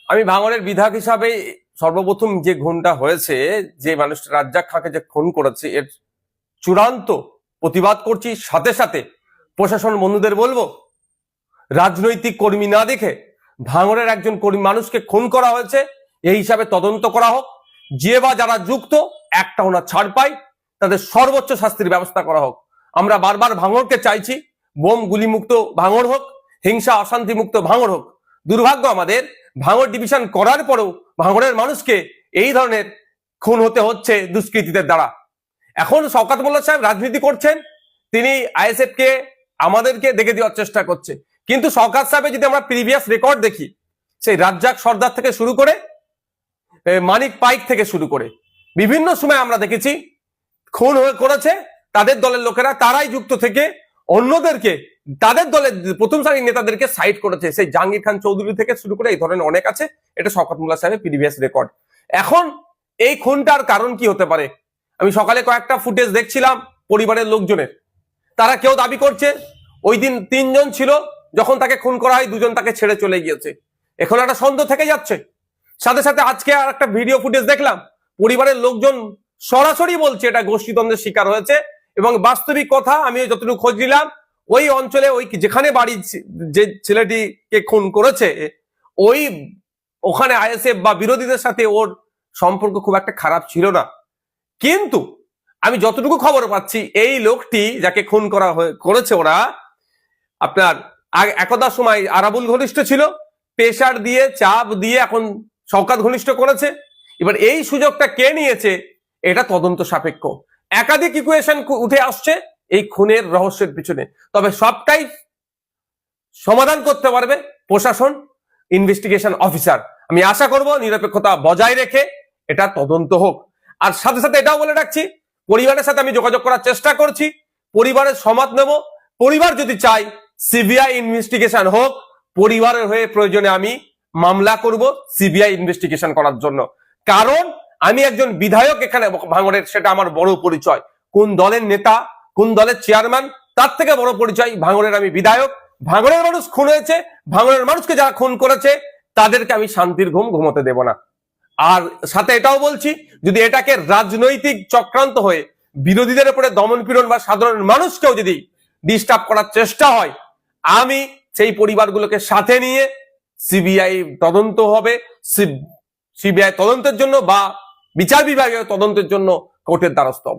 আমি ভাঙড়ের বিধায়ক হিসাবে সর্বপ্রথম যে খুনটা হয়েছে, যে মানুষটা রাজ্জাক খাঁকে যে খুন করেছে, এর চূড়ান্ত প্রতিবাদ করছি। সাথে সাথে প্রশাসন বন্ধুদের বলবো, রাজনৈতিক কর্মী না দেখে ভাঙড়ের একজন কর্মী মানুষকে খুন করা হয়েছে, এই হিসাবে তদন্ত করা হোক। যে বা যারা যুক্ত একটা ওনার ছাড় পায়, তাদের সর্বোচ্চ শাস্তির ব্যবস্থা করা হোক। আমরা বারবার ভাঙড়কে চাইছি, বোম গুলি মুক্ত ভাঙড় হোক, হিংসা অশান্তি মুক্ত ভাঙড় হোক। দুর্ভাগ্য আমাদের, ভাঙড় ডিভিশন করার পরেও ভাঙড়ের মানুষকে এই ধরনের খুন হতে হচ্ছে দুষ্কৃতীদের দ্বারা। এখন শওকত মোল্লা সাহেব রাজনীতি করছেন, তিনি আইএসএফ কে আমাদেরকে দেখে দেওয়ার চেষ্টা করছে। কিন্তু শওকত সাহেবের যদি আমরা প্রিভিয়াস রেকর্ড দেখি, সেই রাজ্জাক সর্দার থেকে শুরু করে মানিক পাইক থেকে শুরু করে বিভিন্ন সময় আমরা দেখেছি খুন করেছে তাদের দলের লোকেরা, তারাই যুক্ত থেকে অন্যদেরকে, তাদের দলের প্রথম সারির নেতাদেরকে সাইড করেছে। সেই জাহাঙ্গীর খান চৌধুরী থেকে শুরু করে এই ধরনের অনেক আছে। এটা শওকত মোল্লা সাহেবের প্রিভিয়াস রেকর্ড। এখন এই খুনটার কারণ কি হতে পারে? আমি সকালে কয়েকটা ফুটেজ দেখছিলাম পরিবারের লোকজনের, তারা কেউ দাবি করছে ওই দিন 3 জন ছিল, যখন তাকে খুন করা হয় 2 জন তাকে ছেড়ে চলে গিয়েছে। এখন একটা সন্দেহ থেকে যাচ্ছে। সাথে সাথে আজকে আর একটা ভিডিও ফুটেজ দেখলাম, পরিবারের লোকজন সরাসরি বলছে এটা গোষ্ঠীদ্বন্দ্বের শিকার হয়েছে। এবং বাস্তবিক কথা, আমি যতটুকু খোঁজ নিলাম, ওই অঞ্চলে ওই যেখানে বাড়ি যে ছেলেটিকে খুন করেছে, ওখানে আইএসএফ বা বিরোধীদের সাথে ওর সম্পর্ক খুব একটা খারাপ ছিল না। কিন্তু আমি যতটুকু খবর পাচ্ছি, এই লোকটি যাকে খুন করেছে ওরা, আপনার একদা সময় আরাবুল ঘনিষ্ঠ ছিল, প্রেসার দিয়ে চাপ দিয়ে এখন শওকত ঘনিষ্ঠ করেছে। এবার এই সুযোগটা কে নিয়েছে, এটা তদন্ত সাপেক্ষ। একাধিক ইকুয়েশন উঠে আসছে এই খুনের রহস্যের পিছনে, তবে সবটাই সমাধান করতে পারবে প্রশাসন, ইনভেস্টিগেশন অফিসার। আমি আশা করব নিরপেক্ষতা বজায় রেখে এটা তদন্ত হোক। আর সাথে সাথে এটাও বলে রাখছি, পরিবারের সাথে আমি যোগাযোগ করার চেষ্টা করছি, পরিবারের সমর্থন নেব। পরিবার যদি চাই সিবিআই ইনভেস্টিগেশন হোক, পরিবারের হয়ে প্রয়োজনে আমি মামলা করব সিবিআই ইনভেস্টিগেশন করার জন্য। কারণ আমি একজন বিধায়ক এখানে ভাঙড়ের, সেটা আমার বড় পরিচয়। কোন দলের নেতা, কোন দলের চেয়ারম্যান, তার থেকে বড় পরিচয় ভাঙড়ের আমি বিধায়ক। ভাঙড়ের মানুষ খুন হয়েছে, ভাঙড়ের মানুষকে যারা খুন করেছে তাদেরকে আমি শান্তির ঘুম ঘুমোতে দেব না। আর সাথে এটাও বলছি, যদি এটাকে রাজনৈতিক চক্রান্ত হয়ে বিরোধীদের উপরে দমন পীড়ন বা সাধারণ মানুষকেও যদি ডিস্টার্ব করার চেষ্টা হয়, আমি সেই পরিবারগুলোকে সাথে নিয়ে সিবিআই তদন্ত হবে, সিবিআই তদন্তের জন্য বা বিচার বিভাগীয় তদন্তের জন্য কোর্টের দ্বারস্থ হব।